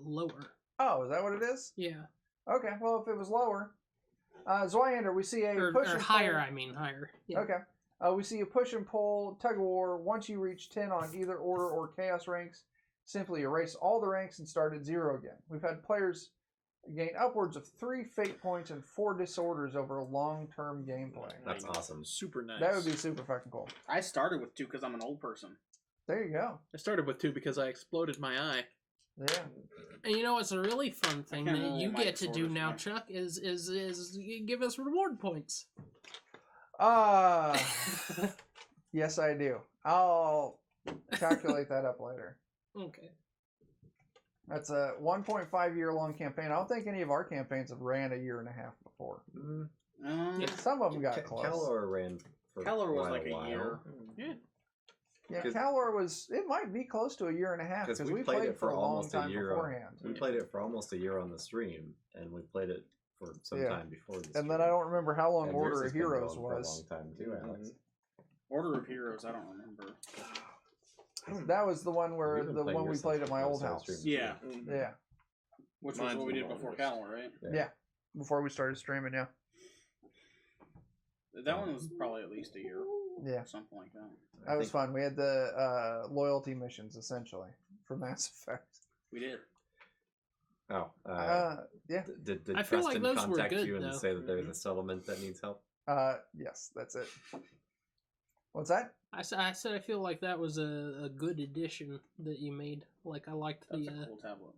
S3: lower.
S1: Oh, is that what it is?
S3: Yeah.
S1: Okay, well, if it was lower. Zweihander, we see a
S3: Or
S1: push and
S3: higher,
S1: pull.
S3: I mean higher. Yeah.
S1: Okay. We see a push and pull tug of war. Once you reach 10 on either order or chaos ranks, simply erase all the ranks and start at 0 again. We've had players gain upwards of 3 fate points and 4 disorders over long-term gameplay.
S2: That's awesome.
S5: Super nice.
S1: That would be super fucking cool.
S7: I started with 2 because I'm an old person.
S1: There you go.
S5: I started with 2 because I exploded my eye.
S1: Yeah.
S3: And you know what's a really fun thing
S7: can't
S3: that
S7: remember
S3: you
S7: what my
S3: get to do
S7: disorders
S3: now,
S7: were.
S3: Chuck, is give us reward points.
S1: Yes, I do. I'll calculate that up later.
S3: Okay.
S1: That's a 1.5 year long campaign. I don't think any of our campaigns have ran a year and a half before.
S3: Yeah.
S1: Some of them got close.
S2: Calor ran for
S7: Keller was
S2: quite
S7: like a
S2: while.
S7: year.
S1: Yeah,
S2: 'Cause-
S1: Calor was. It might be close to a year and a half
S2: 'Cause
S1: because
S2: we
S1: we
S2: played
S1: played
S2: it
S1: for
S2: for
S1: a long
S2: almost a
S1: time
S2: year on-
S1: beforehand.
S2: We played it for almost a year on the stream, and we played it for some
S1: Yeah.
S2: time before the
S1: And then I don't remember how long
S2: And yours
S1: Order
S2: has
S1: of
S2: been
S1: Heroes
S2: going for a
S1: was.
S2: long time too, Alex.
S7: Order of Heroes, I don't remember.
S1: That was the one where
S2: You've been
S1: the
S2: playing
S1: one we
S2: yourself
S1: played at my
S2: for
S1: old
S2: most of
S1: house.
S2: the streams,
S7: Yeah.
S2: too.
S1: Yeah,
S7: Which
S4: Mine's
S7: was what we
S4: the
S7: did before
S4: longest.
S7: Calor, right?
S1: yeah. Before we started streaming, yeah,
S7: That one was probably at least a year.
S1: yeah.
S7: Something like that.
S1: That was
S2: think-
S1: fun. We had the loyalty missions essentially for Mass Effect.
S7: We did.
S2: Oh,
S1: Yeah.
S2: did
S3: I feel like
S2: Preston
S3: those were
S2: contact
S3: good,
S2: you and
S3: though.
S2: say that there's a settlement that needs help?
S1: Yes, that's it. What's that?
S3: I said I feel like that was a good addition that you made. Like I liked
S7: That's
S3: the
S7: a cool tablet.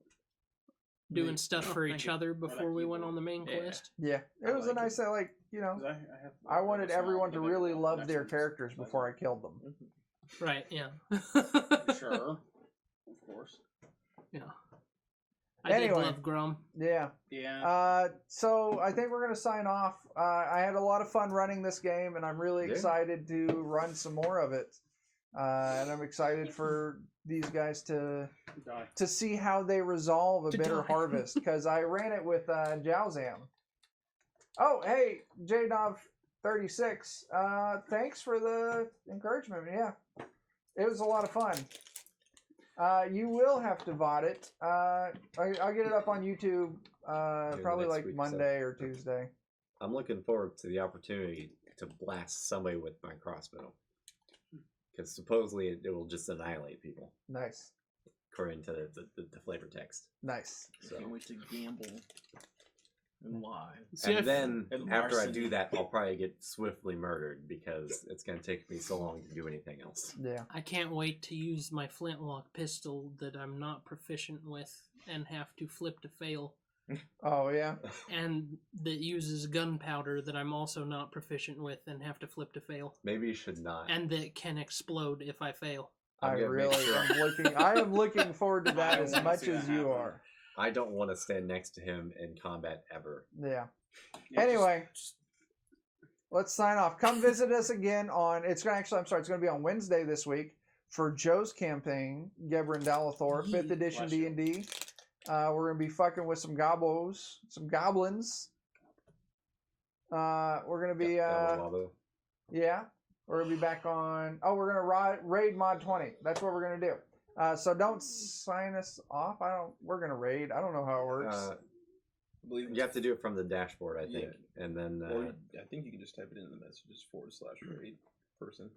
S3: doing stuff for
S5: thank
S3: each
S5: you.
S3: other before we went
S7: keyboard.
S3: on the main
S5: Yeah.
S3: quest.
S1: Yeah, it
S7: I
S1: was a
S7: like
S1: nice, like, you know,
S7: 'Cause I have
S1: I wanted
S7: small,
S1: everyone to
S7: but
S1: really
S7: the
S1: love
S7: next
S1: their
S7: one's
S1: characters
S7: like
S1: before I
S7: that.
S1: killed them.
S3: Right, yeah.
S7: Sure. Of course.
S3: Yeah. I did
S1: Anyway.
S3: love Grum.
S1: Yeah.
S7: Yeah.
S1: So I think we're gonna sign off. I had a lot of fun running this game, and I'm really
S2: Yeah.
S1: excited to run some more of it. And I'm excited for these guys to
S7: Die.
S1: see how they resolve a
S3: To
S1: bitter
S3: die.
S1: harvest, because I ran it with Jowzam. Oh, hey, JNov36. Thanks for the encouragement. Yeah, it was a lot of fun. You will have to VOD it. I'll get it up on YouTube
S2: the
S1: probably
S2: next
S1: like
S2: week, so-
S1: Monday or Tuesday.
S2: I'm looking forward to the opportunity to blast somebody with my crossbow. Because supposedly it will just annihilate people,
S1: Nice.
S2: according to the flavor text.
S1: Nice.
S2: So
S4: Can't wait to gamble. And lie.
S5: See,
S2: and then
S4: and
S2: after I
S4: larceny.
S2: do that, I'll probably get swiftly murdered because it's going to take me so long to do anything else.
S1: Yeah.
S3: I can't wait to use my flintlock pistol that I'm not proficient with and have to flip to fail,
S1: Oh yeah.
S3: and that uses gunpowder that I'm also not proficient with and have to flip to fail,
S2: Maybe you should not.
S3: and that can explode if I fail.
S1: I
S2: I'm gonna make
S1: really
S2: sure-
S1: am looking. I am looking forward to that
S7: I
S1: as
S7: wanna
S1: much
S7: see that
S1: as you
S7: happen.
S1: are.
S2: I don't want to stand next to him in combat ever.
S1: Yeah.
S7: Yeah,
S1: Anyway, let's sign off. Come visit us again on. It's gonna actually. I'm sorry. It's gonna be on Wednesday this week for Joe's campaign, Gebrin Dalathor, 5th edition
S7: Bless you.
S1: D&D. We're gonna be fucking with some goblins. We're gonna be
S2: Wabo.
S1: yeah. We're gonna be back on. Oh, we're gonna raid mod 20. That's what we're gonna do. So don't sign us off. We're gonna raid. I don't know how it works.
S4: I believe
S2: You have to do it from the dashboard, I think, and then
S4: Or I think you can just type it in the messages /raid person.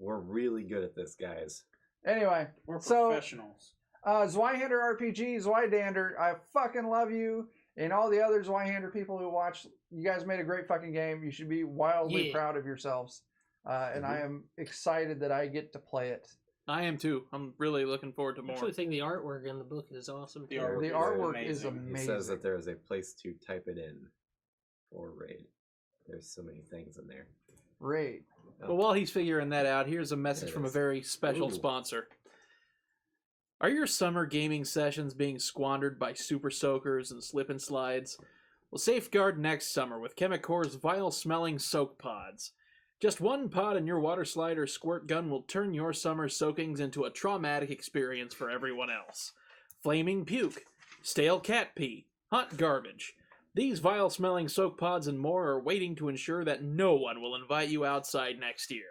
S2: we're really good at this, guys.
S1: Anyway,
S7: We're
S1: so
S7: professionals.
S1: Zweihander RPG, Zweihander, I fucking love you, and all the other Zweihander people who watch. You guys made a great fucking game. You should be wildly
S3: Yeah.
S1: proud of yourselves. And I am excited that I get to play it.
S5: I am too. I'm really looking forward to
S3: I
S5: more.
S3: actually think the artwork in the book is awesome.
S7: The
S3: too.
S7: artwork
S1: The
S7: is
S1: artwork is
S7: amazing.
S2: It says
S1: amazing.
S2: that there is a place to type it in for raid. There's so many things in there.
S1: Raid.
S5: But while he's figuring that out, here's a message
S2: There it
S5: from a
S2: is.
S5: very special
S2: Ooh.
S5: sponsor. Are your summer gaming sessions being squandered by super soakers and slip and slides? Well, safeguard next summer with Chemicor's vile-smelling soak pods. Just one pod in your water slide or squirt gun will turn your summer soakings into a traumatic experience for everyone else. Flaming puke, stale cat pee, hot garbage. These vile-smelling soak pods and more are waiting to ensure that no one will invite you outside next year.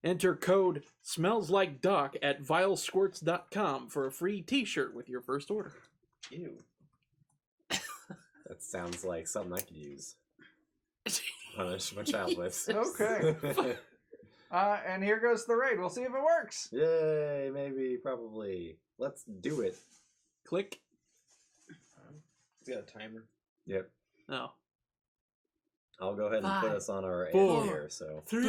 S5: Enter code SmellsLikeDoc at vilesquirts.com for a free t-shirt with your first order.
S4: Ew.
S2: That sounds like something I could use. Punish my child with.
S1: Okay. And here goes the raid. We'll see if it works.
S2: Yay, maybe, probably. Let's do it.
S5: Click.
S4: It's got a timer.
S2: Yep.
S5: Oh.
S2: I'll go ahead and put
S3: 5,
S2: us on our
S5: 4,
S2: end here, so.
S5: 3,